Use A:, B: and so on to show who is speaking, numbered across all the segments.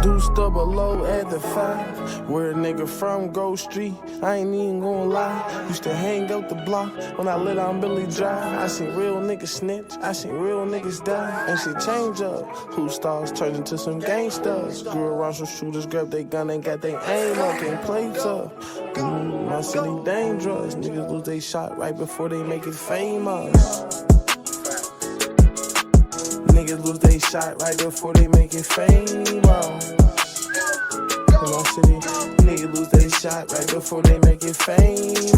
A: Deuced up below at the 5. Where a nigga from Grove Street, I ain't even gonna lie. Used to hang out the block when I lit on Billy Drive. I seen real niggas snitch, I seen real niggas die. And shit change up. Who stars turned into some gangsters. Grew around some shooters, grabbed they gun and got they aim up, can't play tough. My city dangerous. Niggas lose they shot right before they make it famous. Niggas lose they shot right before they make it famous. In my city, niggas lose they shot right before they make it famous.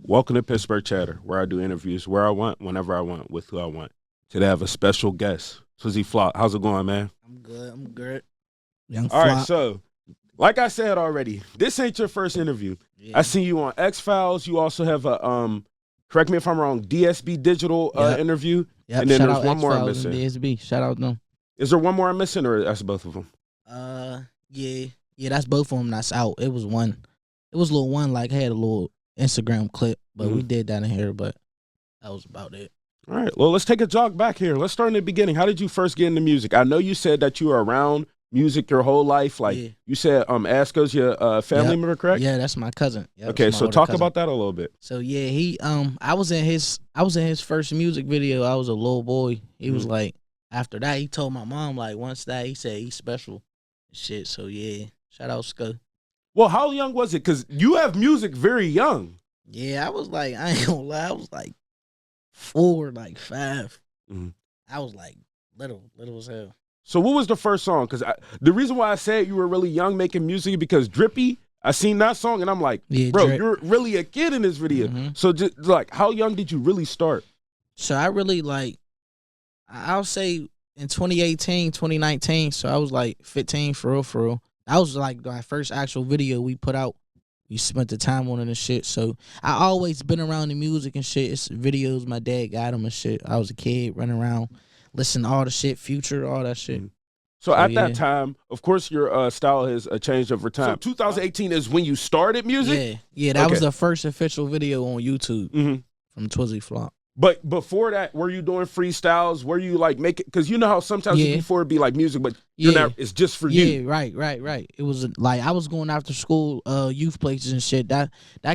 B: Welcome to Pittsburgh Chatter, where I do interviews where I want, whenever I want, with who I want. Today I have a special guest, Twizzy Flock. How's it going, man?
C: I'm good.
B: Young All right, so like I said already, this ain't your first interview. Yeah. I seen you on X-Files. You also have a correct me if I'm wrong, DSB Digital interview.
C: Yep.
B: And then
C: Shout
B: there's
C: out
B: one more I'm
C: X-Files
B: missing.
C: and DSB. Shout out them.
B: Is there one more I'm missing, or that's both of them?
C: Yeah, that's both of them. That's out. It was one. It was a little one. Like had a little Instagram clip, but we did that in here. But that was about it.
B: All right. Well, let's take a jog back here. Let's start in the beginning. How did you first get into music? I know you said that you were around music your whole life. Like you said, Asko's your family member, correct?
C: Yeah, that's my cousin. Yep,
B: okay, so talk about that a little bit.
C: So yeah, he I was in his first music video. I was a little boy. He was like, after that, he told my mom like once that he said he's special, shit. So yeah, shout out Sko.
B: Well, how young was it? Because you have music very young.
C: Yeah, I was like, I ain't gonna lie, I was like 4, like 5. I was like little as hell.
B: So what was the first song? Because the reason why I said you were really young making music because Drippy, I seen that song and I'm like, bro, you're really a kid in this video. So just like, how young did you really start?
C: So I really like, I'll say in 2018, 2019. So I was like 15 for real. That was like my first actual video we put out. We spent the time on it and shit. So I always been around the music and shit. It's videos my dad got them and shit. I was a kid running around, listening to all the shit, Future, all that shit.
B: So at that time, of course, your style has changed over time. So 2018 is when you started music?
C: Yeah, that was the first official video on YouTube from Twizzy Flock.
B: But before that, were you doing freestyles? Were you like making? Because you know how sometimes before it'd be like music, but you're not. It's just for you.
C: Yeah, right. It was like I was going after school, youth places and shit. That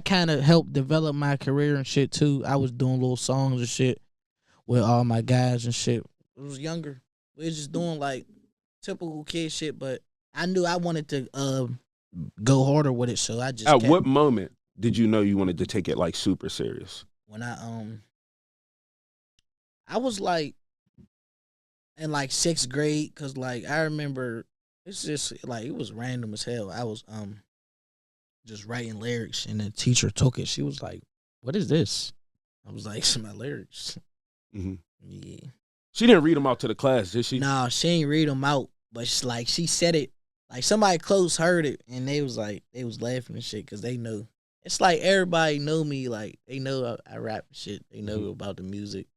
C: kind of helped develop my career and shit too. I was doing little songs and shit with all my guys and shit. I was younger. We was just doing like typical kid shit, but I knew I wanted to go harder with it, so I just.
B: At what moment did you know you wanted to take it like super serious?
C: When I was like in like 6th grade, cause like I remember it's just like it was random as hell. I was just writing lyrics and the teacher took it. She was like, "What is this?" I was like, "It's my lyrics." Yeah.
B: She didn't read them out to the class, did she?
C: No, she ain't read them out, but she said it like somebody close heard it and they was laughing and shit because they know. It's like everybody know me, like they know I rap and shit. They know about the music.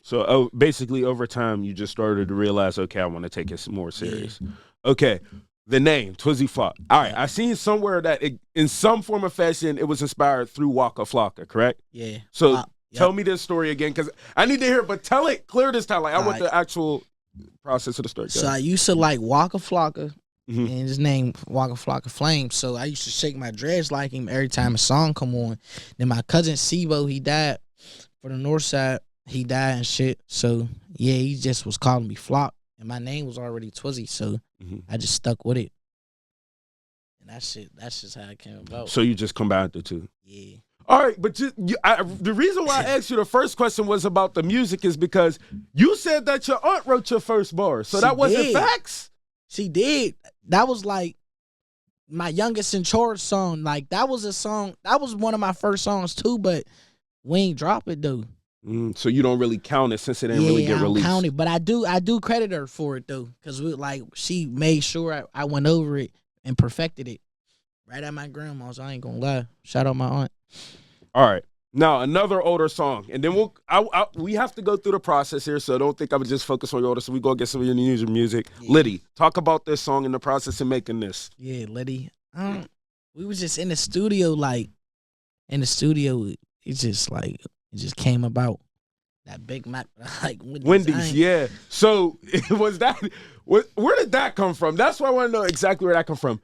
B: So basically over time you just started to realize, okay, I want to take it more serious. Okay, the name Twizzy Flock. All right, I seen somewhere that in some form of fashion it was inspired through Waka Flocka, correct?
C: Yeah.
B: So tell me this story again because I need to hear it, but tell it clear this time. Like I want the actual process of the story.
C: So I used to like Waka Flocka and his name Waka Flocka Flame. So I used to shake my dreads like him every time a song come on. Then my cousin Sibo, he died. For the north side, he died and shit. So, yeah, he just was calling me Flock. And my name was already Twizzy, so I just stuck with it. And that's just how it came about.
B: So you just combined the two?
C: Yeah.
B: All right, but the reason why I asked you the first question was about the music is because you said that your aunt wrote your first bar. So that wasn't facts?
C: She did. That was like my youngest in charge song. Like, that was a song. That was one of my first songs, too, but we ain't drop it though.
B: So you don't really count it since it didn't really get released.
C: I don't count it, but I do credit her for it though, because she made sure I went over it and perfected it right at my grandma's. I ain't gonna lie. Shout out my aunt.
B: All right, Now another older song, and then we have to go through the process here. So don't think I would just focus on your older. So we go get some of your new music. Yeah. Liddy, talk about this song and the process of making this.
C: Yeah, Liddy. We was just in the studio, it just came about. That Big Mac, like
B: Wendy's, yeah. So was that? Where did that come from? That's why I want to know exactly where that come from.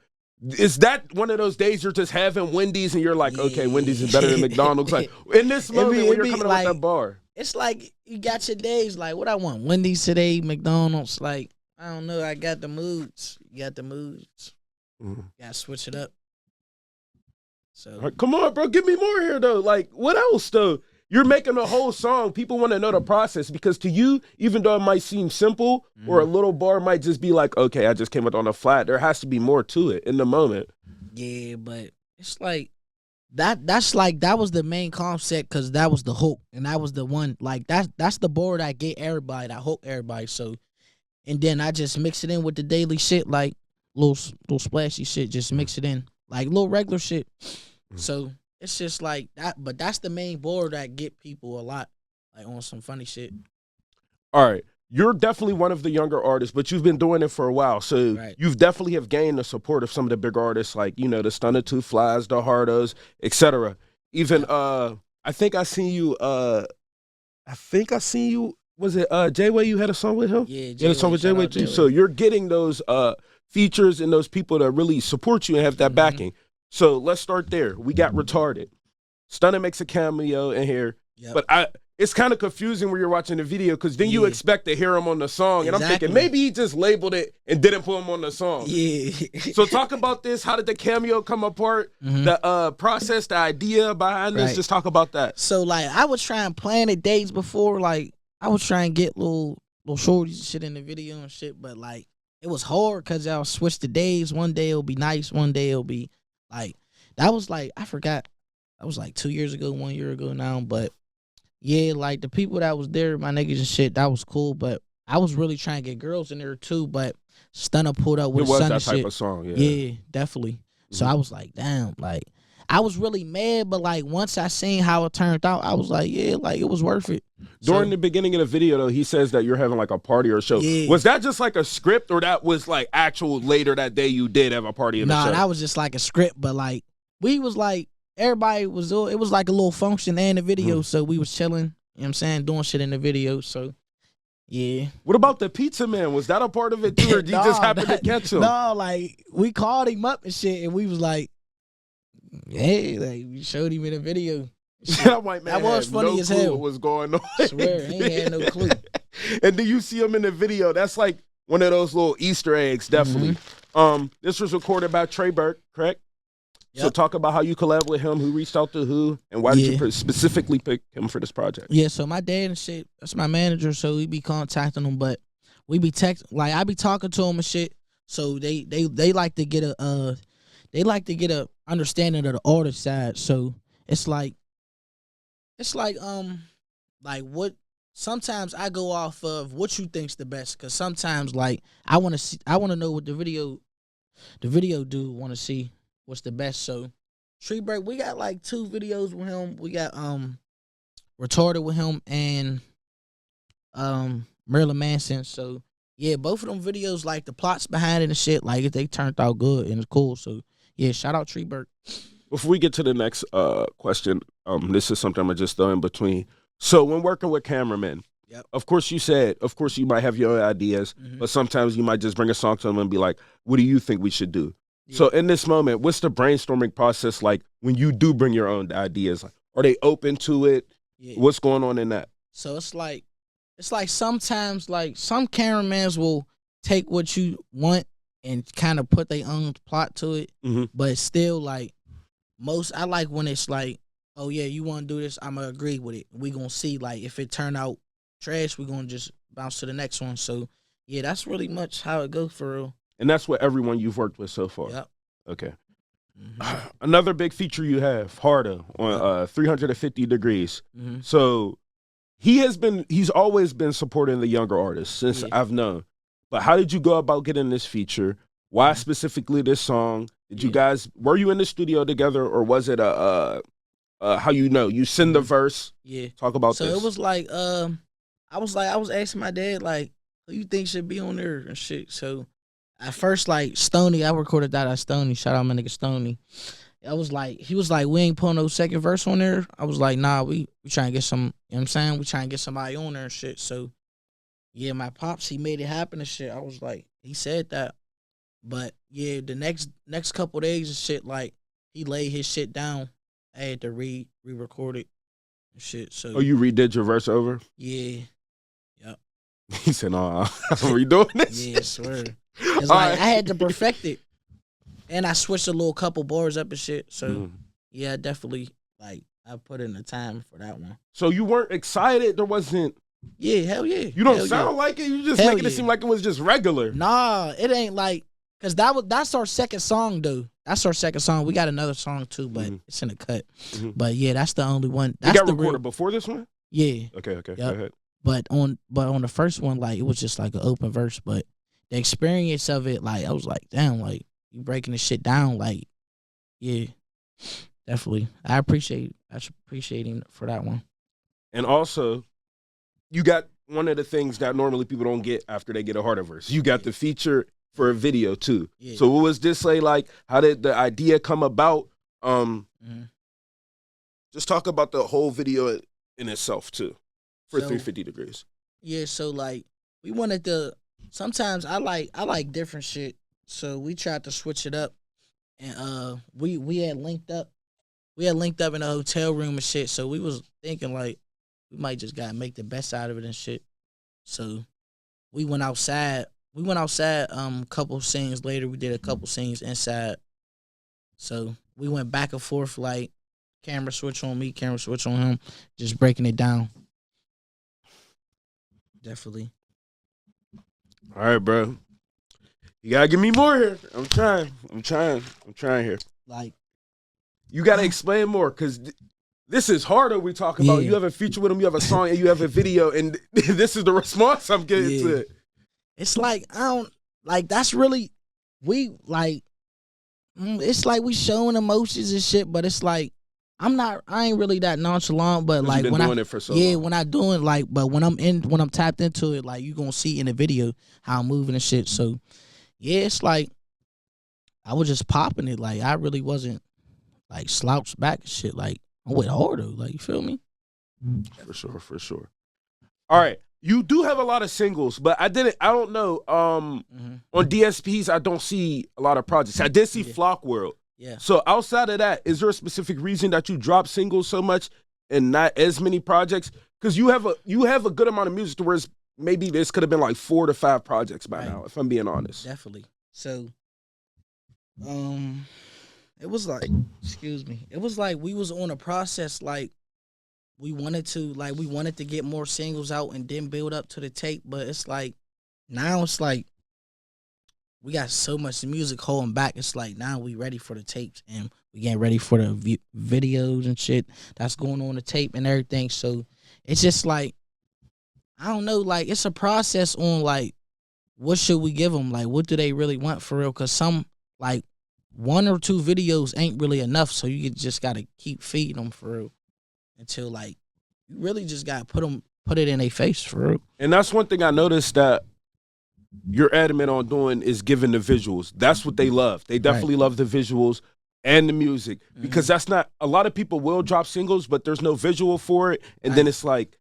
B: Is that one of those days you're just having Wendy's and you're like, okay, Wendy's is better than McDonald's? Like in this moment when you're coming up with that bar,
C: it's like you got your days. Like what I want, Wendy's today, McDonald's. Like I don't know, I got the moods. You got the moods. Mm-hmm. Gotta switch it up. So
B: right, come on, bro, give me more here though. Like what else though? You're making a whole song. People want to know the process because to you, even though it might seem simple or a little bar might just be like, okay, I just came up on a flat. There has to be more to it in the moment.
C: Yeah, but it's like that was the main concept because that was the hook and that was the one like that's the bar that get everybody, that hook everybody. So and then I just mix it in with the daily shit, like little splashy shit, just mix it in. Like little regular shit. So it's just like that, but that's the main board that get people a lot, like on some funny shit.
B: All right, you're definitely one of the younger artists, but you've been doing it for a while, so you've definitely have gained the support of some of the big artists, like the Stunner Two Flies, the Hardos, etc. Even I think I seen you. Was it J-Way? You had a song with him?
C: Yeah,
B: you had a song with J-Way too. So you're getting those features and those people that really support you and have that backing. So let's start there. We got Retarded. Stunner makes a cameo in here. Yep. But it's kind of confusing when you're watching the video because then you expect to hear him on the song. And I'm thinking maybe he just labeled it and didn't put him on the song.
C: Yeah.
B: So talk about this. How did the cameo come apart? The process, the idea behind this. Just talk about that.
C: So like I was trying to plan it days before. Like I was trying to get little shorties and shit in the video and shit. But like it was hard because y'all switched the days. One day it'll be nice. One day it'll be like, that was like, I forgot. That was like 2 years ago, 1 year ago now. But yeah, like the people that was there, my niggas and shit, that was cool. But I was really trying to get girls in there too. But Stunner pulled up with Stunner shit.
B: It was that type of song, yeah.
C: Yeah, definitely. So I was like, damn, like, I was really mad. But like, once I seen how it turned out, I was like, yeah, like, it was worth it.
B: During the beginning of the video, though, he says that you're having like a party or a show. Yeah. Was that just like a script or that was like actual later that day you did have a party in the show?
C: Nah, that was just like a script. But like, we was like, everybody was, it was like a little function and the video. So we was chilling, you know what I'm saying, doing shit in the video. So, yeah.
B: What about the pizza man? Was that a part of it too, or did you just happen to catch him?
C: No, like, we called him up and shit, and we was like, hey, like, we showed him in the video.
B: That white man
C: that was funny as hell.
B: What was going on?
C: I swear, he ain't had no clue.
B: And do you see him in the video? That's like one of those little Easter eggs, definitely. This was recorded by Trey Burke, correct? Yep. So talk about how you collab with him, who reached out to who, and why did you specifically pick him for this project?
C: Yeah, so my dad and shit, that's my manager, so we be contacting him, but we be texting, like I be talking to him and shit. So they like to get a understanding of the artist side. So it's like what sometimes I go off of what you think's the best, because sometimes like I want to know what the video dude want to see what's the best. So Tree Break, we got like 2 videos with him. We got Retarded with him and Marilyn Manson. So yeah, both of them videos, like the plots behind it and shit, like they turned out good and it's cool. So yeah, shout out Tree Break.
B: Before we get to the next question, this is something I'm gonna just throw in between. So when working with cameramen, of course you might have your own ideas, but sometimes you might just bring a song to them and be like, what do you think we should do? Yeah. So in this moment, what's the brainstorming process like when you do bring your own ideas? Like, are they open to it? Yeah. What's going on in that?
C: So it's like sometimes like some cameramans will take what you want and kind of put their own plot to it, but it's still like I like when it's like, oh yeah, you want to do this, I'm gonna agree with it. We gonna see, like, if it turn out trash, we gonna just bounce to the next one. So yeah, that's really much how it goes for real.
B: And that's what everyone you've worked with so far.
C: Yep.
B: Okay. Another big feature you have, Harda on 350 Degrees. So he's always been supporting the younger artists since I've known. But how did you go about getting this feature? Why specifically this song? Did you guys, were you in the studio together, or was it a how you send the verse.
C: Yeah.
B: Talk about
C: So
B: this.
C: it was like, I was asking my dad like, who you think should be on there and shit. So at first, like Stoney, I recorded that at Stoney. Shout out my nigga Stoney. I was like, he was like, we ain't putting no second verse on there. I was like, nah, we trying to get some, you know what I'm saying? We trying to get somebody on there and shit. So yeah, my pops, he made it happen and shit. I was like, he said that. But yeah, the next couple days and shit, like he laid his shit down. I had to re-record it and shit. So
B: you redid your verse over?
C: yeah. Yep.
B: He said, "No, I'm redoing this."
C: Yeah, I swear. It's like I had to perfect it. And I switched a little couple bars up and shit. So yeah, definitely like I put in the time for that one.
B: So you weren't excited? There wasn't.
C: Yeah, hell yeah.
B: You don't sound like it. You just making it seem like it was just regular.
C: Nah, it ain't like, cause that's our second song though. That's our second song. We got another song too, but it's in the cut. But yeah, that's the only one. That's
B: you got recorded before this one?
C: Yeah.
B: Okay.
C: Yep.
B: Go ahead.
C: But on the first one, like it was just like an open verse. But the experience of it, like I was like, damn, like you breaking this shit down, like yeah, definitely. I appreciate him for that one.
B: And also, you got one of the things that normally people don't get after they get a harder verse. You got the feature for a video too. Yeah. So what was this like? How did the idea come about? Just talk about the whole video in itself too, for 350 Degrees. Yeah, so like we wanted to. Sometimes I like different shit, so we tried to switch it up, and we had linked up. We had linked up in a hotel room and shit, so we was thinking like we might just gotta make the best out of it and shit. So we went outside. A couple scenes later, we did a couple scenes inside. So we went back and forth, like camera switch on me, camera switch on him, just breaking it down. Definitely. All right, bro. You gotta give me more here. I'm trying here. Like, you gotta explain more, because this is harder. We talk about. You have a feature with him, you have a song, and you have a video, and this is the response I'm getting to it. It's like that's really it's like we showing emotions and shit, but it's like I ain't really that nonchalant, but like when doing it for so long. When I doing like, but when I'm tapped into it, like you gonna see in the video how I'm moving and shit. So yeah, it's like I was just popping it. Like I really wasn't like slouched back and shit. Like I went harder. Like you feel me? For sure. All right. You do have a lot of singles, but I don't know. On DSPs, I don't see a lot of projects. I did see Flock World. Yeah. So outside of that, is there a specific reason that you drop singles so much and not as many projects? Because you have a good amount of music to where maybe this could have been like 4 to 5 projects by now, if I'm being honest. Definitely. So, it was like, it was like we was on a process like we wanted to get more singles out and then build up to the tape, but it's like now it's like we got so much music holding back. It's like now we ready for the tapes and we getting ready for the videos and shit that's going on the tape and everything. So it's just like, I don't know, like it's a process on like what should we give them? Like what do they really want for real? Because some like 1 or 2 videos ain't really enough. So you just got to keep feeding them for real until like you really just got to put it in their face for real. And that's one thing I noticed that you're adamant on doing is giving the visuals. That's what they love. They definitely love the visuals and the music, because that's not, a lot of people will drop singles, but there's no visual for it. And then it's like,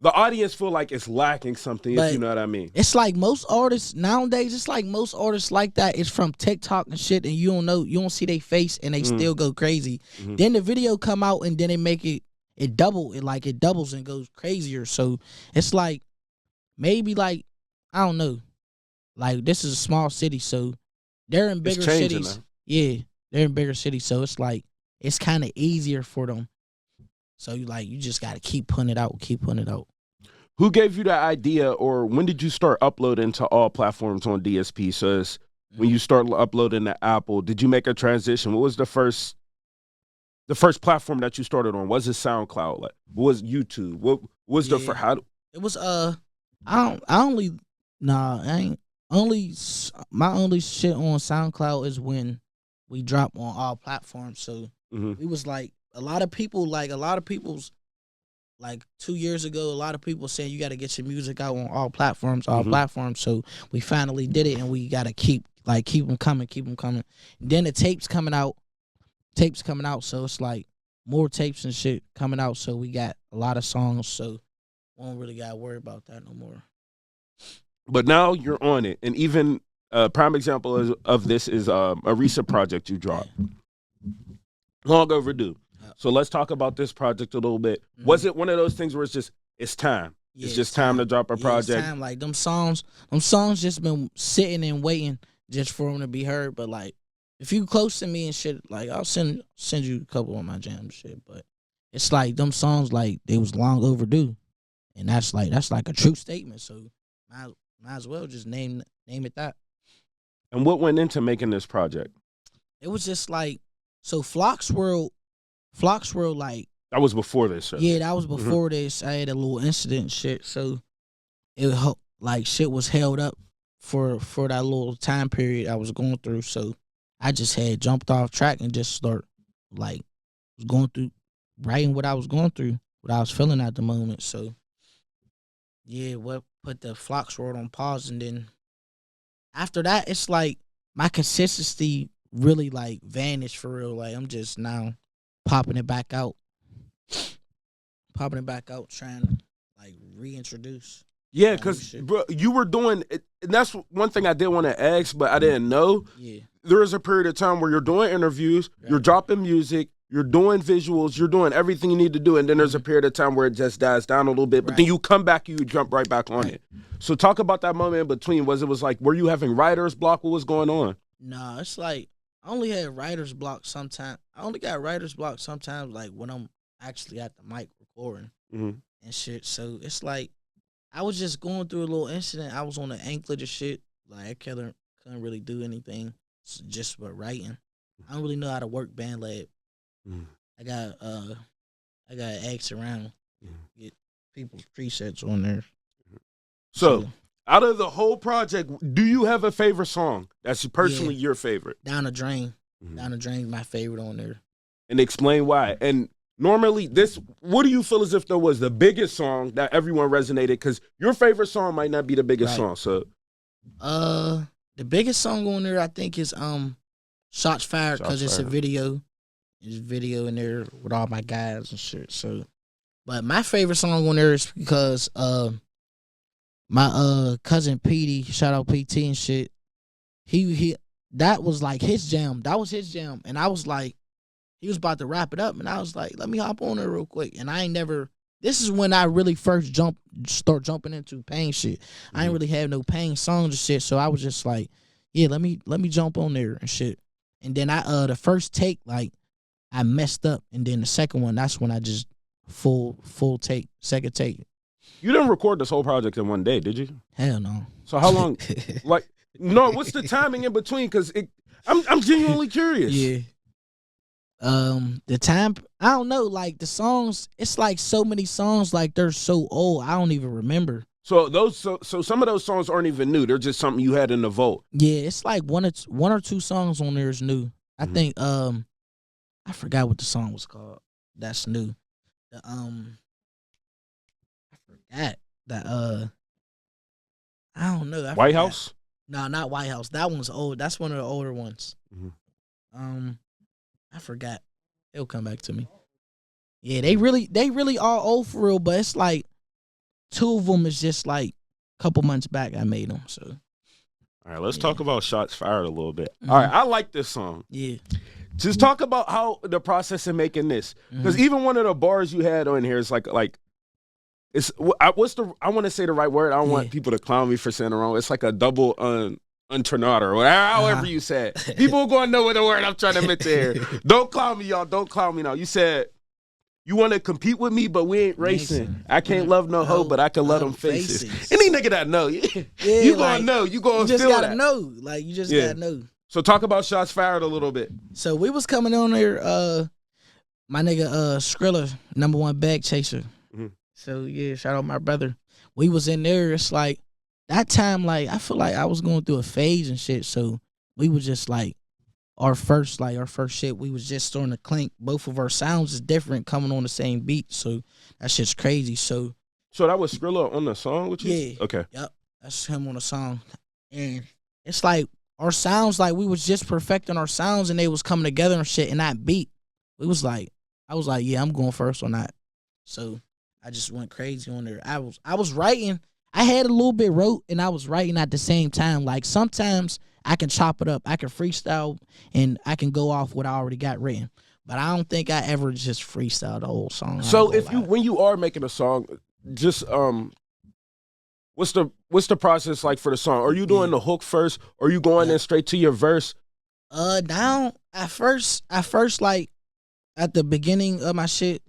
B: the audience feel like it's lacking something, if you know what I mean. It's like most artists nowadays, it's like most artists like that. It's from TikTok and shit, and you don't see their face and they still go crazy. Then the video come out and then they make it doubles and goes crazier. So it's like, maybe like, I don't know. Like this is a small city, so they're in bigger cities. Now. Yeah, they're in bigger cities, so it's like it's kind of easier for them. So you just gotta keep putting it out. Who gave you that idea, or when did you start uploading to all platforms on DSP? So when you start uploading to Apple, did you make a transition? What was the first platform that you started on? Was it SoundCloud? Like, what was YouTube? What was the first? How? It was my only shit on SoundCloud is when we drop on all platforms. So we was like
C: a lot of people's like 2 years ago, a lot of people saying you got to get your music out on all platforms. So we finally did it, and we got to keep them coming. And then the tapes coming out. So it's like more tapes and shit coming out. So we got a lot of songs. So we don't really got to worry about that no more.
B: But now you're on it, and even a prime example of this is a recent project you dropped. Long overdue. So let's talk about this project a little bit. Mm-hmm. Was it one of those things where it's time? Yeah, it's just time to drop a project.
C: It's time. Like them songs just been sitting and waiting just for them to be heard. But like, if you close to me and shit, like I'll send you a couple of my jams and shit. But it's like them songs, like they was long overdue, and that's like a true statement. So might as well just name it that.
B: And what went into making this project?
C: It was just like, so Flock's World, like,
B: that was before this, right?
C: Yeah, that was before this. I had a little incident and shit, so it like shit was held up for that little time period I was going through. So I just had jumped off track and just start like going through writing what I was going through, what I was feeling at the moment. So yeah, what put the Flock's World on pause, and then after that, it's like my consistency really like vanished for real. Like I'm just now popping it back out, trying to like reintroduce.
B: Yeah, because bro, you were doing it, and that's one thing I did want to ask, but I didn't know.
C: Yeah,
B: there is a period of time where you're doing interviews, right. You're dropping music, you're doing visuals, you're doing everything you need to do, and then there's a period of time where it just dies down a little bit, but then you come back, you jump right back on it. So talk about that moment in between. Was like, were you having writer's block? What was going on?
C: Nah, it's like I only had writer's block sometimes. I only got writer's block sometimes, like when I'm actually at the mic recording and shit. So it's like I was just going through a little incident. I was on the anklet and shit. Like I couldn't really do anything just but writing. I don't really know how to work BandLab. I got asked around, get people's presets on there.
B: So out of the whole project, do you have a favorite song that's personally your favorite?
C: Down the Drain. Down the Drain, my favorite on there.
B: And explain why. And normally, what do you feel as if there was the biggest song that everyone resonated? Because your favorite song might not be the biggest song. So,
C: the biggest song on there, I think, is Shots Fired, because it's a video. There's a video in there with all my guys and shit. So, but my favorite song on there is because my cousin Petey, shout out PT and shit. He that was like his jam. That was his jam, and I was like, he was about to wrap it up, and I was like, let me hop on there real quick. And I ain't never. This is when I really first start jumping into Pain shit. I ain't really have no Pain songs and shit, so I was just like, yeah, let me jump on there and shit. And then the first take, like, I messed up, and then the second one, that's when I just full take, second take.
B: You didn't record this whole project in one day, did you?
C: Hell no.
B: So how long? Like, no, what's the timing in between? Because I'm genuinely curious.
C: Yeah. The time, I don't know. Like the songs, it's like so many songs. Like they're so old, I don't even remember.
B: So some of those songs aren't even new. They're just something you had in the vault.
C: Yeah, it's like one or two songs on there is new. I think I forgot what the song was called. That's new. I forgot that I don't know.
B: White House?
C: No, not White House. That one's old. That's one of the older ones. I forgot. It'll come back to me. Yeah, they really are old for real, but it's like two of them is just like a couple months back I made them. So,
B: all right, let's talk about Shots Fired a little bit. All right, I like this song.
C: Yeah.
B: Just talk about how the process of making this, because even one of the bars you had on here is like it's I want to say the right word. I don't want people to clown me for saying it wrong. It's like a double untornado or however you said. People are going to know what the word I'm trying to mention here. Don't clown me, y'all. Don't clown me now. You said you want to compete with me, but we ain't racing. I can't love no hoe, but I can love them faces. Any nigga that know, you gonna
C: like,
B: know. You gonna
C: just
B: feel
C: gotta
B: that.
C: know. Like you just gotta know.
B: So talk about Shots Fired a little bit.
C: So we was coming on there, my nigga Skrilla, #1 bag chaser. So yeah, shout out my brother. We was in there. It's like that time, like I feel like I was going through a phase and shit. So we was just like our first shit, we was just starting to clink. Both of our sounds is different coming on the same beat, so that shit's crazy. So
B: that was Skrilla on the song with you?
C: yeah,
B: Okay.
C: Yep, that's him on the song, and it's like our sounds, like we was just perfecting our sounds, and they was coming together and shit. And that beat, I was like, yeah, I'm going first on that. So I just went crazy on there. I was writing. I had a little bit wrote, and I was writing at the same time. Like sometimes I can chop it up, I can freestyle, and I can go off what I already got written. But I don't think I ever just freestyle the whole song.
B: So when you are making a song, just what's the process like for the song? Are you doing the hook first, or are you going in straight to your verse?
C: Now at first, like at the beginning of my shit,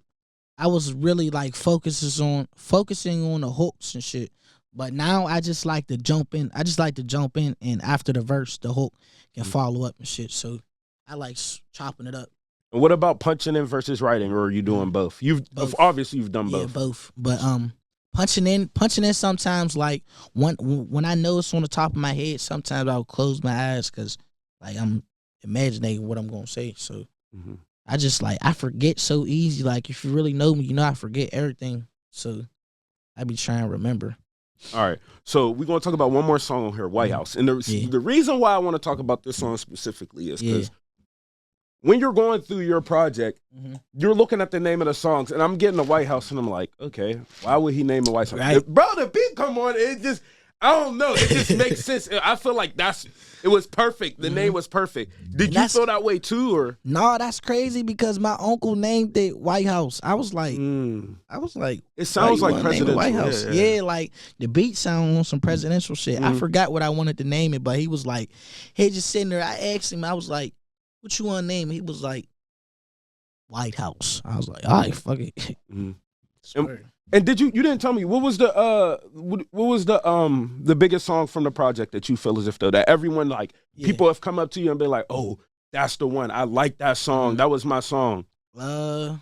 C: I was really like focusing on the hooks and shit. But now I just like to jump in. And after the verse, the hook can follow up and shit. So I like chopping it up.
B: And what about punching in versus writing, or are you doing both? Obviously you've done both.
C: Yeah, both. But punching in sometimes, like when I know it's on the top of my head, sometimes I'll close my eyes because like I'm imagining what I'm gonna say. So I just like I forget so easy. Like if you really know me, you know I forget everything. So I be trying to remember.
B: All right, so we're gonna talk about one more song on here, White House, and the reason why I want to talk about this song specifically is because when you're going through your project, you're looking at the name of the songs, and I'm getting the White House, and I'm like, okay, why would he name the White House?
C: Right.
B: Bro, the beat come on, it just, I don't know, it just makes sense. I feel like it was perfect. The name was perfect. Did you feel that way too, or?
C: No, that's crazy because my uncle named it White House. I was like,
B: it sounds like presidential.
C: White House. Yeah, like the beat sound on some presidential shit. I forgot what I wanted to name it, but he was like, he just sitting there. I asked him, I was like, what you want to name it? He was like, White House. I was like, all right, fuck it.
B: And did you didn't tell me what was the biggest song from the project that you feel as if though that everyone like people have come up to you and been like, oh, that's the one, I like that song, that was my song.
C: The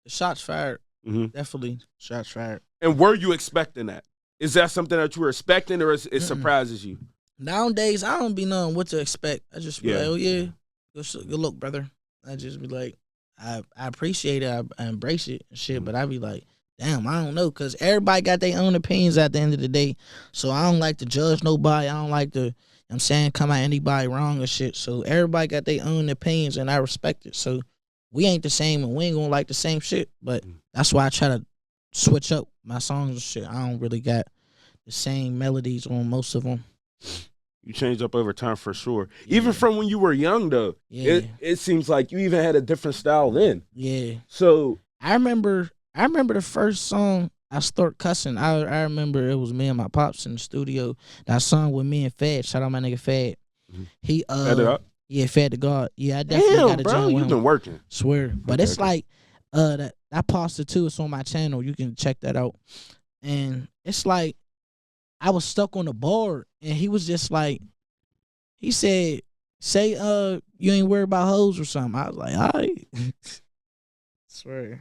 C: Shots Fired, definitely Shots Fired.
B: And were you expecting that? Is that something that you were expecting, or it surprises you?
C: Nowadays I don't be knowing what to expect. I just be like, oh yeah, good look, brother. I just be like, I appreciate it, I embrace it and shit, but I be like, damn, I don't know, because everybody got their own opinions at the end of the day. So I don't like to judge nobody. I don't like to, I'm saying, come at anybody wrong and shit. So everybody got their own opinions, and I respect it. So we ain't the same, and we ain't gonna like the same shit. But that's why I try to switch up my songs and shit. I don't really got the same melodies on most of them.
B: You changed up over time for sure. Yeah. Even from when you were young, though, it seems like you even had a different style then.
C: Yeah.
B: So
C: I remember the first song I start cussing. I remember it was me and my pops in the studio. That song with me and Fad. Shout out my nigga Fad. He
B: Fed it up?
C: Yeah, Fad to God. Yeah, I definitely got a joint with him.
B: You've been working.
C: Swear. But it's like that pasta too. It's on my channel. You can check that out. And it's like I was stuck on the board, and he was just like, he said, say you ain't worried about hoes or something. I was like, all right. Swear.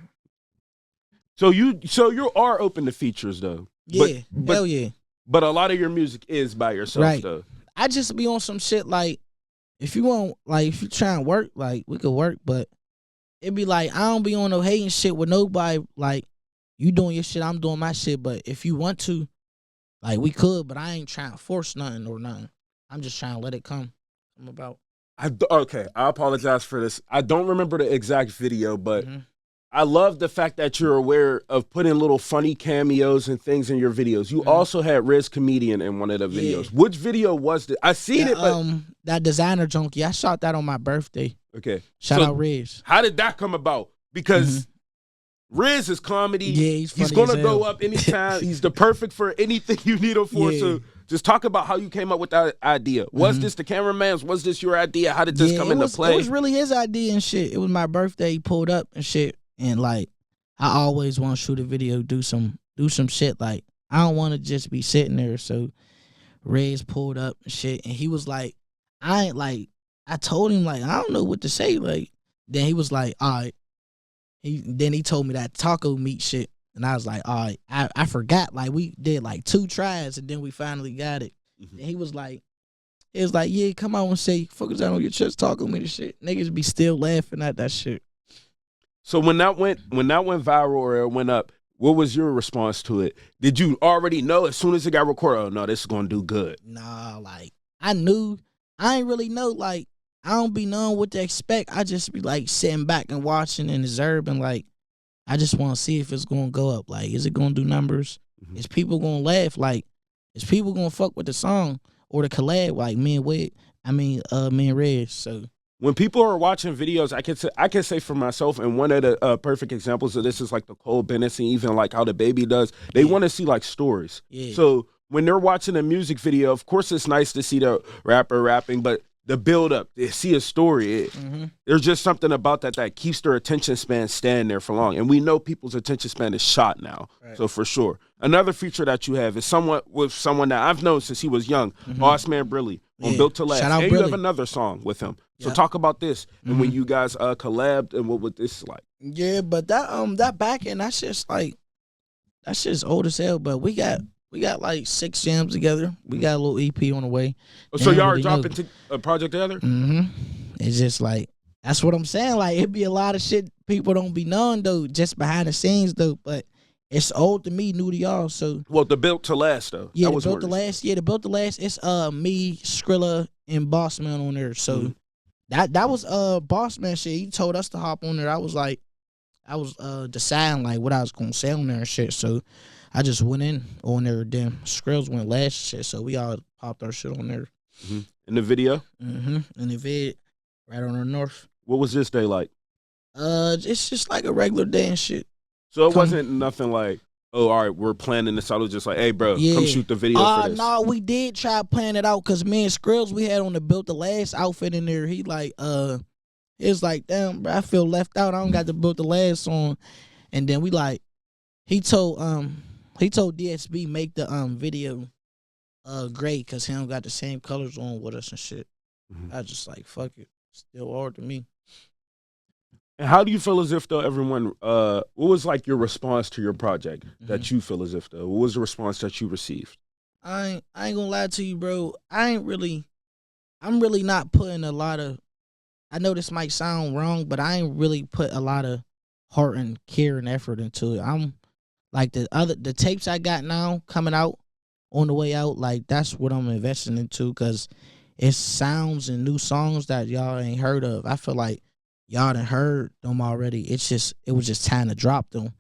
B: So you are open to features though.
C: Yeah, hell yeah.
B: But a lot of your music is by yourself though.
C: I just be on some shit like, if you try and work, like we could work, but it be like I don't be on no hating shit with nobody. Like you doing your shit, I'm doing my shit. But if you want to, like we could, but I ain't trying to force nothing or nothing. I'm just trying to let it come. I'm about.
B: Okay, I apologize for this. I don't remember the exact video, but I love the fact that you're aware of putting little funny cameos and things in your videos. You also had Riz Comedian in one of the videos. Which video was it? I seen it, but
C: that Designer Junkie. I shot that on my birthday.
B: Okay,
C: shout out Riz.
B: How did that come about? Because Riz is comedy.
C: Yeah,
B: he's gonna go up anytime. He's the perfect for anything you need him for. So just talk about how you came up with that idea. Was this the cameraman's? Was this your idea? How did this come into play?
C: It was really his idea and shit. It was my birthday. He pulled up and shit. And like, I always want to shoot a video, do some shit. Like, I don't want to just be sitting there. So Riz pulled up and shit, and he was like, I told him like I don't know what to say. Like, then he was like, all right. Then he told me that taco meat shit, and I was like, all right. I forgot. Like we did like 2 tries, and then we finally got it. And he was like, It was like, yeah, come out and say, focus down on your chest, talking with me and shit. Niggas be still laughing at that shit.
B: So when that went viral or it went up, what was your response to it? Did you already know as soon as it got recorded, oh no, this is gonna do good?
C: Nah, like I knew. I ain't really know. Like I don't be knowing what to expect. I just be like sitting back and watching and observing. Like I just want to see if it's gonna go up. Like, is it gonna do numbers?
B: Mm-hmm.
C: Is people gonna laugh? Like, is people gonna fuck with the song or the collab? Like me and Red. So
B: when people are watching videos, I can say for myself, and one of the perfect examples of this is like the Cole Bennett and even like how the Baby does. They want to see like stories.
C: Yeah.
B: So when they're watching a music video, of course it's nice to see the rapper rapping, but the build up, they see a story. There's just something about that keeps their attention span staying there for long. And we know people's attention span is shot now. Right. So for sure. Another feature that you have is someone that I've known since he was young, Boss Man Brilly, on Built to Last.
C: Shout out
B: and
C: Brilly.
B: You have another song with him. So talk about this and when you guys collabed and what was this like?
C: Yeah, but that back end, that shit's old as hell. But we got like 6 jams together. We got a little EP on the way.
B: So y'all are dropping a project together?
C: It's just like, that's what I'm saying. Like, it be a lot of shit people don't be knowing though, just behind the scenes though. But it's old to me, new to y'all. So
B: the Built to Last though.
C: Yeah, the Built to Last. Yeah, the Built to Last. It's me, Skrilla, and Boss Man on there. So that was Boss Man shit. He told us to hop on there. I was deciding like what I was gonna say on there and shit. So I just went in on there. Then Skrills went last and shit. So we all popped our shit on there.
B: In the video?
C: In the vid, right on the north.
B: What was this day like?
C: It's just like a regular day and shit.
B: So it wasn't nothing like, oh, all right, we're planning this out. It was just like, hey, bro, come shoot the video for this.
C: No, we did try plan it out because me and Skrills, we had on the Built the Last outfit in there. He like, it's like, damn, bro, I feel left out. I don't got the Built the Last on. And then we like, he told DSB make the video gray because he don't got the same colors on with us and shit. I just like, fuck it. Still hard to me.
B: And how do you feel as if though everyone what was like your response to your project that you feel as if though? What was the response that you received?
C: I ain't gonna lie to you, bro. I'm really not putting a lot of, I know this might sound wrong, but I ain't really put a lot of heart and care and effort into it. I'm like the tapes I got now coming out on the way out, like that's what I'm investing into because it's sounds and new songs that y'all ain't heard of. I feel like y'all done heard them already. It was just time to drop them.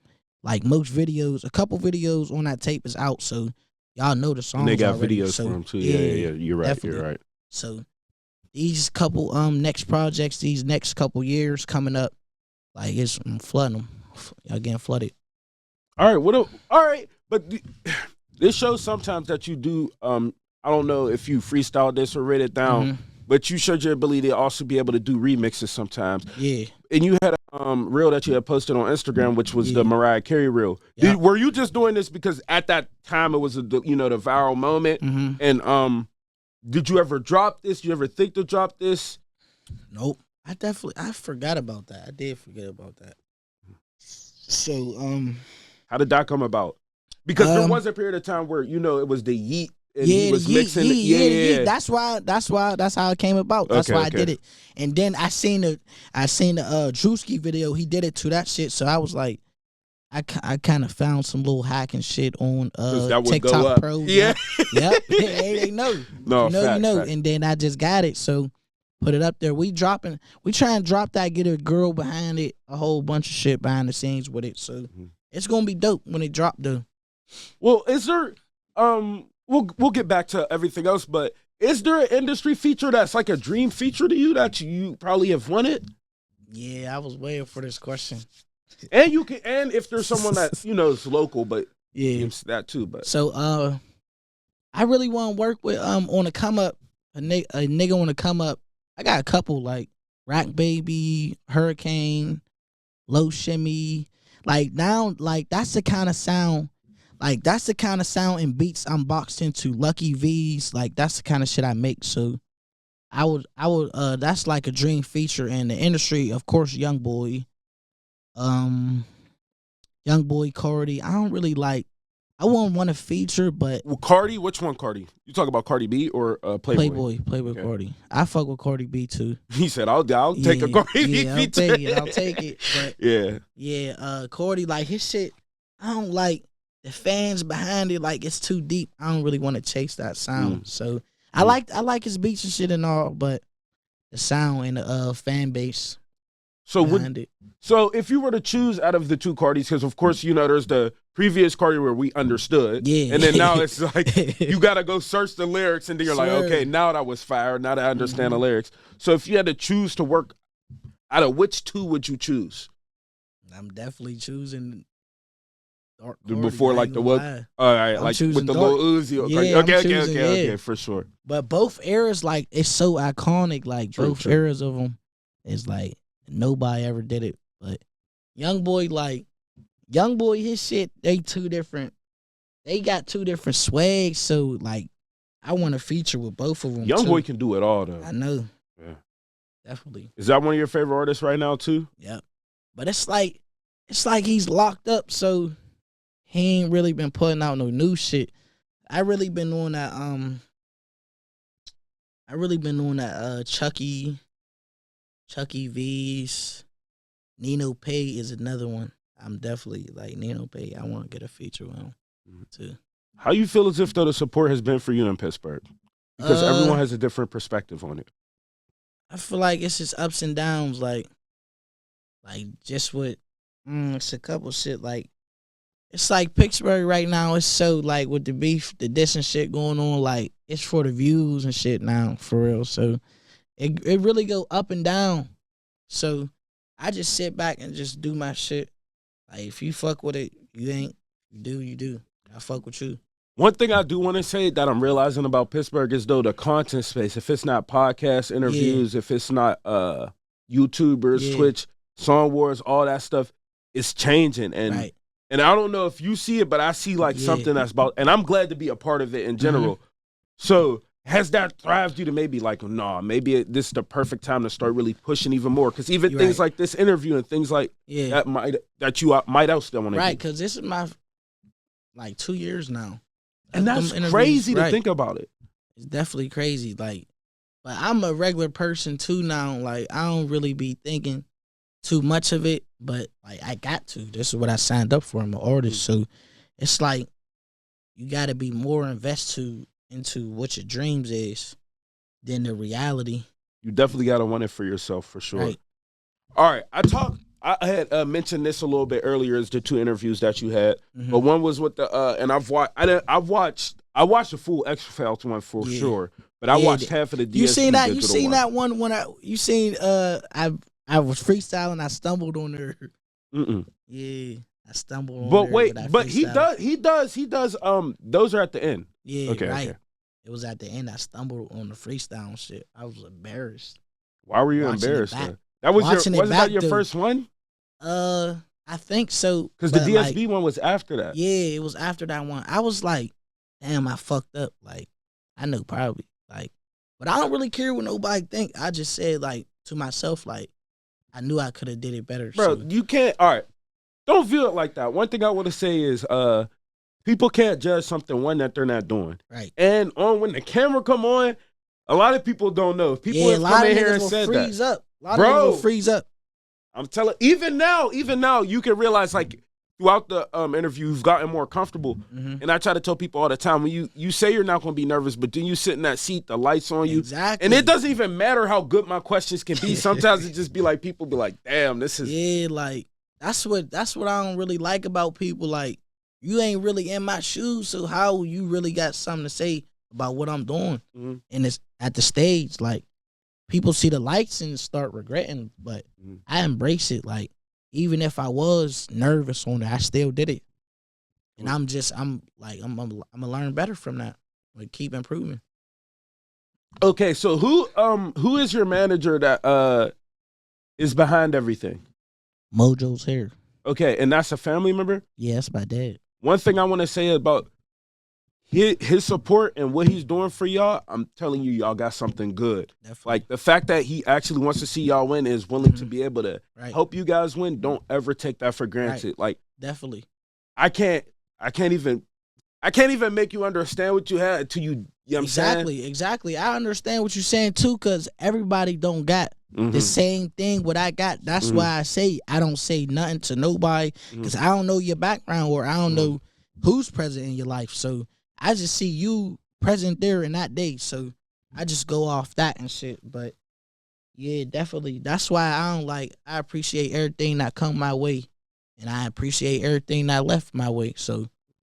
C: Like most videos, a couple videos on that tape is out, so y'all know the songs.
B: And they got
C: already,
B: videos
C: so,
B: for them too. Yeah. You're right.
C: Definitely.
B: You're right.
C: So these couple next projects, these next couple years coming up, like I'm flooding them. Y'all getting flooded.
B: All right. But this shows sometimes that you do. I don't know if you freestyled this or wrote it down. But you showed your ability to also be able to do remixes sometimes. Yeah. And you had a reel that you had posted on Instagram, which was the Mariah Carey reel. Yeah. Were you just doing this because at that time it was the viral moment? And did you ever drop this? Did you ever think to drop this?
C: Nope. I forgot about that. I did forget about that. So
B: how did that come about? Because there was a period of time where it was the Yeet. And he was mixing it. Yeah.
C: That's how it came about. That's why I did it. And then I seen the Drewski video. He did it to that shit. So I was like, I kind of found some little hacking shit on TikTok Pro.
B: Yeah.
C: Yep. They know.
B: No,
C: you know.
B: Fact.
C: And then I just got it. So put it up there. We try and drop that, get a girl behind it, a whole bunch of shit behind the scenes with it. So it's gonna be dope when it drop though.
B: Well, is there We'll get back to everything else, but is there an industry feature that's like a dream feature to you that you probably have wanted?
C: Yeah, I was waiting for this question.
B: And if there's someone that is local, but that too. But
C: so I really want to work with on the come up a nigga on the come up. I got a couple like Rock Baby, Hurricane, Low Shimmy. Like now, like that's the kind of sound. Like, that's the kind of sound and beats I'm boxed into. Lucky V's, like, that's the kind of shit I make. So, I would, that's like a dream feature in the industry. Of course, Young Boy Cardi. I I wouldn't want to feature, but
B: Well, Cardi, which one Cardi? You talk about Cardi B or Playboy?
C: Playboy
B: Okay.
C: Cardi. I fuck with Cardi B too.
B: He said, "I'll take a Cardi B
C: Yeah,
B: feature."
C: I'll take it. But
B: yeah.
C: Cardi, like his shit, I don't like the fans behind it. Like it's too deep. I don't really want to chase that sound. So I like his beats and shit and all, but the sound and the fan base behind it.
B: So if you were to choose out of the two Cardis, because of course there's the previous Cardi where we understood, and then now it's like you gotta go search the lyrics, and then you're like, okay, now that was fire. Now that I understand the lyrics. So if you had to choose to work out of which two would you choose?
C: I'm definitely choosing Dark
B: Before like the what? All right,
C: I'm
B: like with the
C: Dark.
B: Lil Uzi.
C: Yeah,
B: Okay, for sure.
C: But both eras, like it's so iconic. Like both eras of them is like nobody ever did it. But Young Boy, his shit, they got two different swags. So like, I want to feature with both of them.
B: Young Boy can do it all though.
C: I know.
B: Yeah,
C: definitely.
B: Is that one of your favorite artists right now too?
C: Yeah, but it's like he's locked up, so he ain't really been putting out no new shit. I really been on that. Chucky V's. Nino Pay is another one. I'm definitely like Nino Pay. I want to get a feature with him too.
B: How you feel as if though the support has been for you in Pittsburgh? Because everyone has a different perspective on it.
C: I feel like it's just ups and downs. Like just with it's a couple shit. Like it's like Pittsburgh right now. It's so like with the beef, the diss and shit going on. Like it's for the views and shit now for real. So it really go up and down. So I just sit back and just do my shit. Like if you fuck with it, you ain't. You do. I fuck with you.
B: One thing I do want to say that I'm realizing about Pittsburgh is though the content space. If it's not podcast interviews, if it's not YouTubers, Twitch, Song Wars, all that stuff, it's changing. And and I don't know if you see it, but I see like something that's about. And I'm glad to be a part of it in general. So has that thrived you to maybe like, nah, maybe this is the perfect time to start really pushing even more? Because even things like this interview and things like that you might also want to do.
C: Because this is my 2 years now.
B: And that's crazy to think about it.
C: It's definitely crazy. Like, but I'm a regular person too now. Like, I don't really be thinking too much of it, but like I got to. This is what I signed up for. I'm an artist. So it's like you gotta be more invested into what your dreams is than the reality.
B: You definitely gotta want it for yourself for sure.
C: Right.
B: All right. I had mentioned this a little bit earlier as the two interviews that you had, but one was with the and I watched the full Extra Files one for sure, but I watched half of the DSP.
C: You seen that? You
B: digital
C: seen
B: one.
C: that one when I was freestyling. I stumbled on her. Yeah, I stumbled on her.
B: But wait, but he does. Those are at the end.
C: Yeah,
B: okay,
C: right.
B: Okay.
C: It was at the end. I stumbled on the freestyle shit. I was embarrassed.
B: Why were you embarrassed? That was wasn't that your first one?
C: I think so.
B: Because the DSB one was after that.
C: Yeah, it was after that one. I was like, damn, I fucked up. Like, I know probably. Like, but I don't really care what nobody think. I just said like to myself, like, I knew I could have did it better.
B: Bro,
C: so.
B: you can't. All right, don't view it like that. One thing I want to say is, people can't judge something that they're not doing.
C: Right.
B: And when the camera come on, a lot of people don't know. If people have come in here and said that,
C: up. A lot of niggas will freeze up.
B: I'm telling. Even now, you can realize like throughout the interview, you've gotten more comfortable. And I try to tell people all the time when you say you're not going to be nervous, but then you sit in that seat, the lights on you,
C: exactly.
B: And it doesn't even matter how good my questions can be. Sometimes it just be like people be like, "Damn, this is."
C: Like that's what I don't really like about people. Like you ain't really in my shoes, so how you really got something to say about what I'm doing? And it's at the stage, like. People see the lights and start regretting, but I embrace it. Like, even if I was nervous on it, I still did it. And I'm gonna learn better from that. Like, keep improving.
B: Okay, so who is your manager that is behind everything?
C: Mojo's here.
B: Okay, and that's a family member?
C: Yeah, that's my dad.
B: One thing I want to say about his support and what he's doing for y'all, I'm telling you, y'all got something good.
C: Definitely.
B: Like the fact that he actually wants to see y'all win, is willing to be able to help you guys win. Don't ever take that for granted.
C: Right.
B: Like
C: definitely,
B: I can't even I can't even make you understand what you had until you know what I'm saying?
C: Exactly. I understand what you're saying too, cause everybody don't got the same thing what I got. That's why I say I don't say nothing to nobody, cause I don't know your background or I don't know who's present in your life. So I just see you present there in that day. So I just go off that and shit. But yeah, definitely. That's why I appreciate everything that come my way, and I appreciate everything that left my way. So.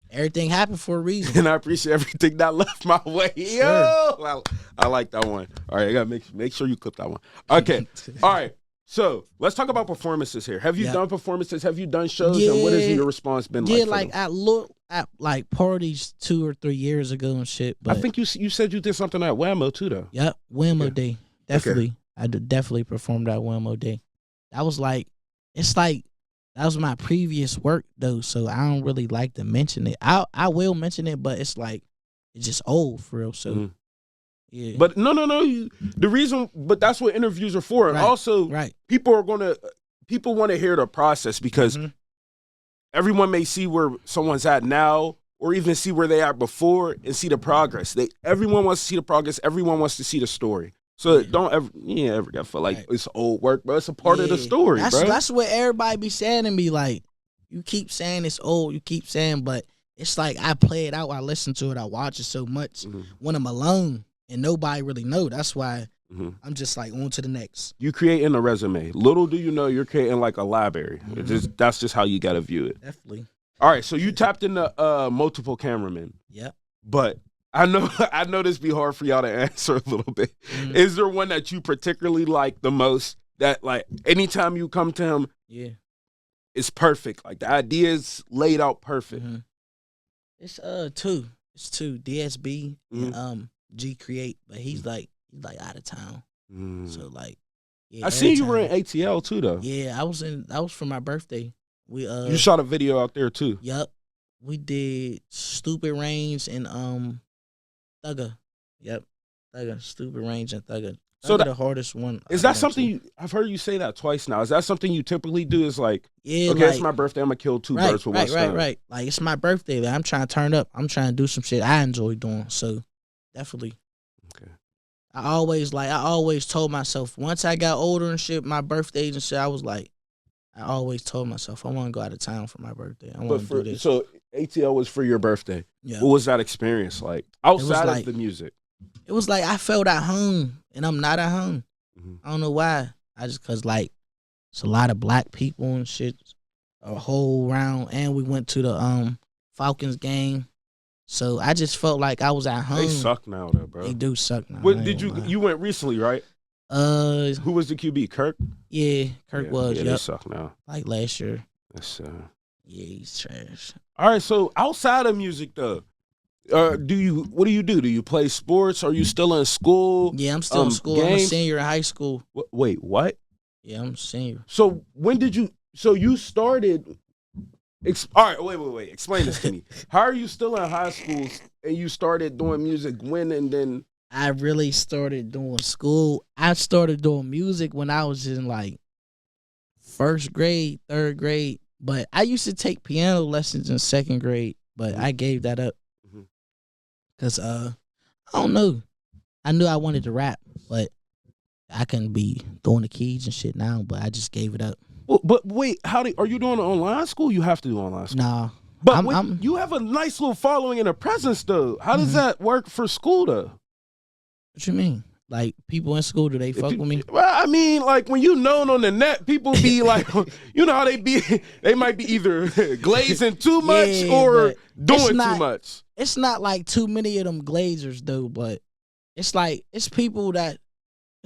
C: Everything happened for a reason.
B: And I appreciate everything that left my way.
C: Sure.
B: Yo, I like that one. All right, I gotta make sure you clip that one. Okay, all right. So let's talk about performances here. Have you done performances? Have you done shows? And what has your response been like?
C: Yeah, like I look at like parties 2 or 3 years ago and shit. But
B: I think you said you did something at Whammo too, though.
C: Yep, Whammo Day. Definitely, I definitely performed at Whammo Day. That was like, that was my previous work though, so I don't really like to mention it. I will mention it, but it's like it's just old for real. So yeah.
B: But no. The reason, but that's what interviews are for. And also, people want to hear the process because everyone may see where someone's at now, or even see where they are before and see the progress. Everyone wants to see the progress. Everyone wants to see the story. So don't ever feel like it's old work, bro. It's a part of the story, bro.
C: That's what everybody be saying to me. Like, you keep saying it's old, you keep saying, but it's like I play it out, I listen to it, I watch it so much when I'm alone and nobody really know. That's why I'm just like on to the next.
B: You creating a resume. Little do you know you're creating like a library. That's just how you gotta view it.
C: Definitely.
B: All right, so you tapped into multiple cameramen.
C: Yep.
B: But I know this be hard for y'all to answer a little bit. Is there one that you particularly like the most? That like anytime you come to him, it's perfect. Like the idea is laid out perfect.
C: It's two. It's two. DSB and G Create, but he's like out of town. So like,
B: I see you were in ATL too though.
C: Yeah, I was for my birthday.
B: You shot a video out there too.
C: Yep. We did Stupid Range and Thugger. Yep. Thugger. Stupid Range and Thugger. So the hardest one.
B: Is that something I've heard you say that twice now. Is that something you typically do? Is like, okay, like, it's my birthday, I'm gonna kill two birds with one stone.
C: Right. Like it's my birthday. Like, I'm trying to turn up. I'm trying to do some shit I enjoy doing. So definitely.
B: Okay.
C: I always told myself once I got older and shit, my birthdays and shit, I always told myself I want to go out of town for my birthday. I want to do this.
B: So ATL was for your birthday. Yeah. What was that experience like outside of the music?
C: It was like I felt at home, and I'm not at home. I don't know why. Cause like it's a lot of black people and shit, a whole round, and we went to the Falcons game, so I just felt like I was at home.
B: They suck now, though, bro.
C: They do suck now.
B: What did you went recently, right? Who was the QB? Kirk.
C: Yeah, Kirk was.
B: Yeah, they suck now.
C: Like last year.
B: That's
C: Yeah, he's trash.
B: All right, so outside of music though. What do you do? Do you play sports? Are you still in school?
C: Yeah, I'm still in school. Games? I'm a senior in high school.
B: Wait, what?
C: Yeah, I'm a senior.
B: So when did you? So you started? All right, wait. Explain this to me. How are you still in high school and you started doing music when and then?
C: I really started doing school. I started doing music when I was in like first grade, third grade. But I used to take piano lessons in second grade, but I gave that up. Cause I don't know. I knew I wanted to rap, but I couldn't be doing the keys and shit now. But I just gave it up.
B: Well, but wait, are you doing online school? You have to do online school.
C: Nah,
B: but you have a nice little following and a presence though. How does that work for school though?
C: What you mean? Like people in school, do they fuck with me?
B: Well, I mean, like when you known on the net, people be like, you know how they be. They might be either glazing too much or doing too much.
C: It's not like too many of them glazers though, but it's like it's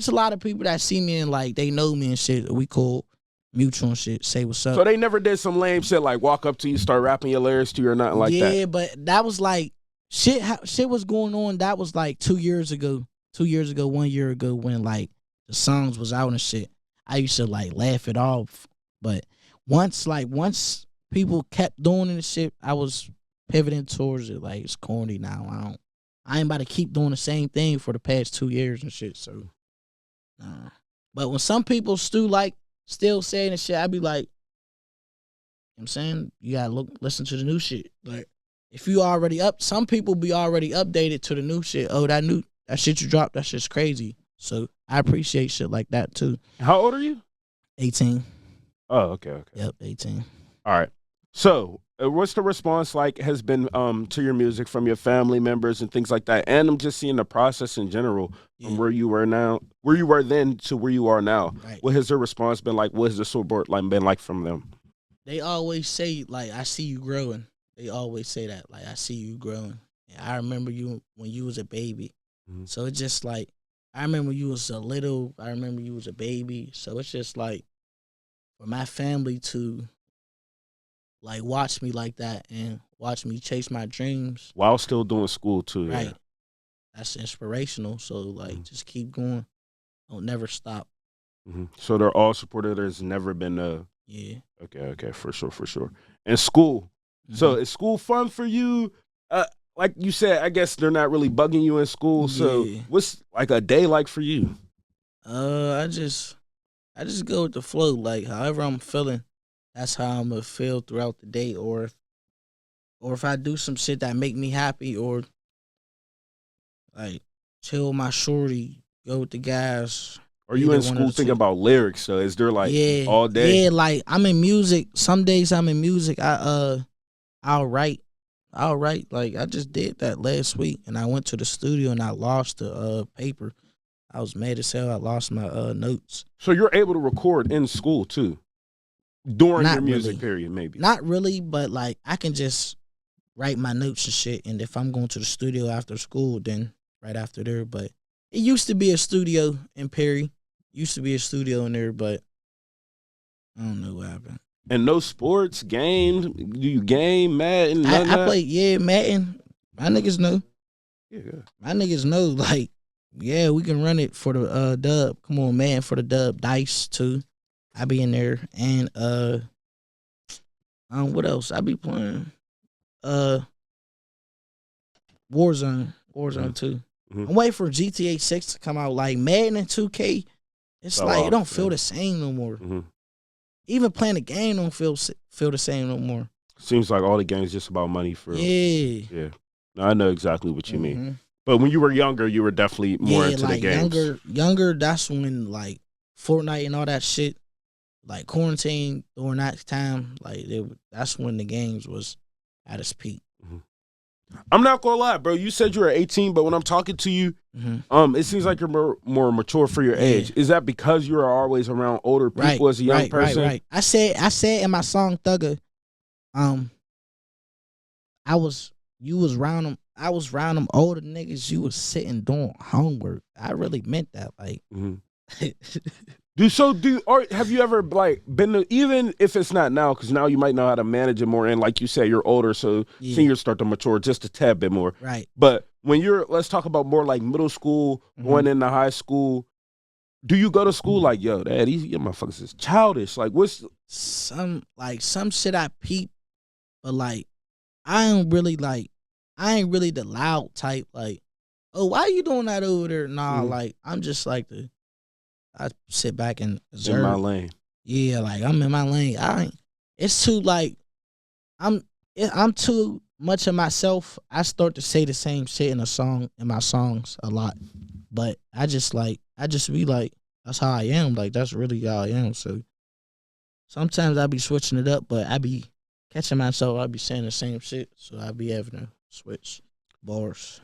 C: a lot of people that see me and like they know me and shit. We cool, mutual and shit. Say what's up.
B: So they never did some lame shit like walk up to you, start rapping your lyrics to you or nothing like that.
C: Yeah, but that was like shit. Shit was going on. That was like 2 years ago. 2 years ago, 1 year ago, when like the songs was out and shit. I used to like laugh it off, but once people kept doing it and shit, I was pivoting towards it. Like it's corny now. I ain't about to keep doing the same thing for the past 2 years and shit. So, nah. But when some people still saying the shit, I be like, you know what I'm saying, you gotta listen to the new shit. Like if you already up, some people be already updated to the new shit. Oh, that shit you dropped, that shit's crazy. So I appreciate shit like that too.
B: How old are you?
C: 18.
B: Oh, okay.
C: Yep, 18.
B: All right. So, what's the response like has been to your music from your family members and things like that? And I'm just seeing the process in general from where you were then to where you are now.
C: Right.
B: What has their response been like? What has the support been like from them?
C: They always say, like, I see you growing. They always say that, like, I see you growing. And I remember you when you was a baby.
B: Mm-hmm.
C: So it's just like, I remember you was I remember you was a baby. So it's just like, for my family to, like, watch me like that and watch me chase my dreams.
B: While still doing school too.
C: Right.
B: Yeah.
C: That's inspirational. So, like, just keep going. Don't never stop.
B: Mm-hmm. So they're all supportive. There's never been a...
C: Yeah.
B: Okay, for sure. And school. Mm-hmm. So is school fun for you? Like you said, I guess they're not really bugging you in school. So what's like a day like for you?
C: I just go with the flow. Like, however I'm feeling, that's how I'm gonna feel throughout the day. Or if I do some shit that make me happy, or like chill with my shorty, go with the guys.
B: Are you in school thinking about lyrics? So is there like all day?
C: Yeah, like I'm in music. Some days I'm in music. I'll write. Like I just did that last week, and I went to the studio and I lost the paper. I was mad as hell. I lost my notes.
B: So you're able to record in school too, during
C: Not
B: your music
C: really.
B: period, maybe.
C: Not really, but like I can just write my notes and shit. And if I'm going to the studio after school, then right after there. But it used to be a studio in Perry. Used to be a studio in there, but I don't know what happened.
B: And no sports, games? Do you game, Madden?
C: I play, Madden. My niggas know.
B: Yeah.
C: My niggas know, like, yeah, we can run it for the dub. Come on, man, for the dub. Dice, too. I be in there. And, what else? I be playing, Warzone, too. Mm-hmm. I'm waiting for GTA 6 to come out. Like, Madden and 2K, it's it don't feel the same no more. Mm-hmm. Even playing the game don't feel the same no more.
B: Seems like all the games just about money for real.
C: Yeah.
B: No, I know exactly what you mean. But when you were younger, you were definitely more into
C: like
B: the games.
C: Younger, that's when like Fortnite and all that shit, like quarantine during that time, like that's when the games was at its peak.
B: Mm-hmm. I'm not gonna lie, bro. You said you were 18, but when I'm talking to you, it seems like you're more mature for your age. Is that because you were always around older people as a young person?
C: Right. I said in my song Thugger, I was around them. I was around them older niggas. You was sitting doing homework. I really meant that. Like,
B: have you ever like been to, even if it's not now, because now you might know how to manage it more, and like you said, you're older, so seniors start to mature just a tad bit more.
C: Right.
B: But when let's talk about more like middle school, going into high school. Do you go to school like, yo, dad, these motherfuckers is childish? Like, what's
C: some shit I peep, but like I ain't really the loud type. Like, oh, why you doing that over there? Nah, like I'm just like I sit back and observe.
B: In my lane. Yeah,
C: like I'm in my lane. It's too like I'm too much of myself. I start to say the same shit in my songs a lot. But I just be like, that's how I am. Like that's really how I am. So sometimes I be switching it up, but I be catching myself. I be saying the same shit. So I be having to switch bars.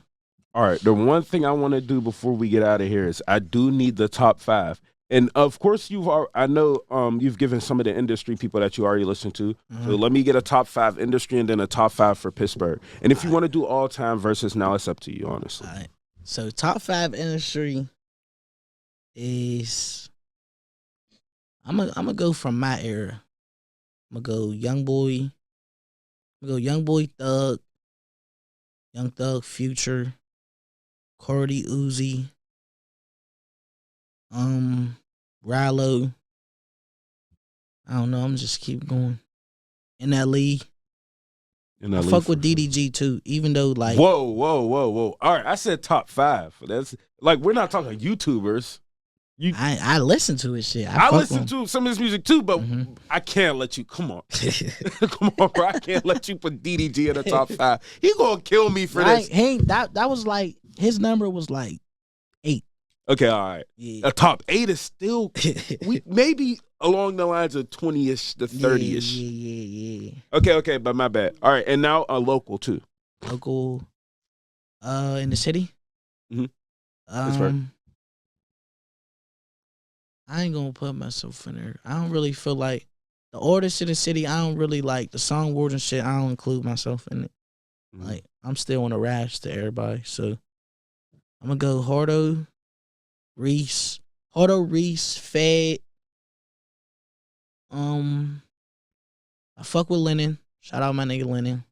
B: All right, the one thing I want to do before we get out of here is I do need the top 5. And of course, I know you've given some of the industry people that you already listen to. So let me get a top 5 industry and then a top 5 for Pittsburgh. And if you want to do all time versus now, it's up to you, honestly.
C: All right. So top 5 industry is I'm gonna go from my era. I'm gonna go Young Boy, Thug, Young Thug, Future, Cardi, Uzi, Rallo. I don't know. I'm just keep going. NLE. I fuck with DDG too, even though like.
B: Whoa. All right, I said top 5. That's like we're not talking YouTubers.
C: I listen to his shit.
B: I
C: fuck
B: listen
C: with him.
B: to some of his music too, but I can't let you. Come on, come on, bro. I can't let you put DDG in the top 5. He gonna kill me for this.
C: That was like his number was like 8.
B: Okay, all right.
C: Yeah.
B: A top 8 is still we maybe along the lines of 20ish to 30ish.
C: Yeah.
B: Okay, but my bad. All right, and now a local too.
C: Local, in the city.
B: Mhm. Pittsburgh.
C: I ain't gonna put myself in there. I don't really feel like the artists in the city. I don't really like the song words and shit. I don't include myself in it. Like I'm still on a rash to everybody, so I'm gonna go Hardo, Reese, Fed. I fuck with Lennon. Shout out my nigga Lennon.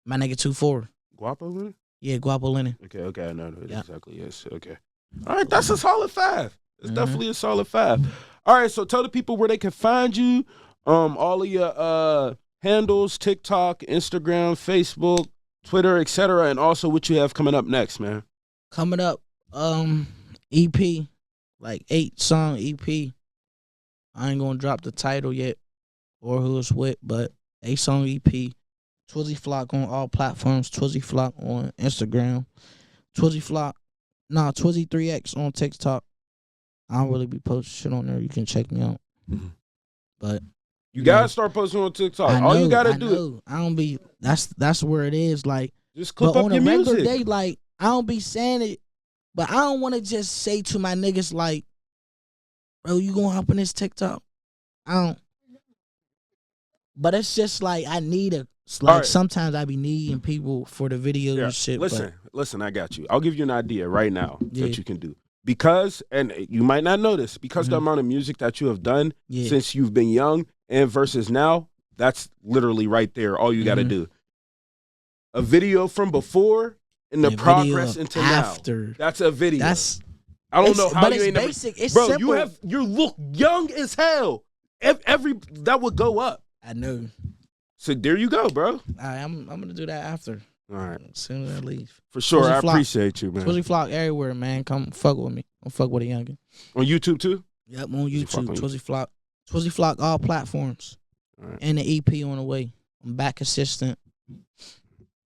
C: My nigga 2-4.
B: Guapo, Lennon?
C: Yeah, Guapo Lennon.
B: Okay, I know that exactly. Yes, okay. All right, that's a solid 5. It's definitely a solid 5. All right, so tell the people where they can find you. All of your handles: TikTok, Instagram, Facebook, Twitter, etc., and also what you have coming up next, man.
C: Coming up, EP, like 8-song EP. I ain't gonna drop the title yet or who it's with, but 8-song EP. Twizzy Flock on all platforms. Twizzy Flock on Instagram. Twizzy 3X on TikTok. I don't really be posting shit on there. You can check me out. But
B: you gotta start posting on TikTok. All you gotta do.
C: I don't be. That's where it is. Like
B: just clip up
C: on
B: your
C: a regular
B: music.
C: day, like I don't be saying it, but I don't want to just say to my niggas like, bro, you gonna hop on this TikTok? I don't. But it's just like I need a. Like sometimes I be needing people for the videos and shit.
B: Listen, I got you. I'll give you an idea right now that you can do. Because, and you might not know this, because the amount of music that you have done since you've been young and versus now, that's literally right there. All you got to do. A video from before and the progress into after. Now. That's a video. I don't know how you ain't
C: basic. It's
B: bro,
C: simple.
B: you look young as hell. Every that would go up.
C: I know.
B: So there you go, bro.
C: All right, I'm gonna do that after.
B: All right,
C: as soon as I leave.
B: For sure, I appreciate you, man.
C: Twizzy Flock everywhere, man. Come fuck with me. Don't fuck with a youngin.
B: On YouTube too.
C: Yep, on YouTube. Twizzy Flock. Twizzy Flock, all platforms.
B: All right.
C: And the EP on the way. I'm back consistent.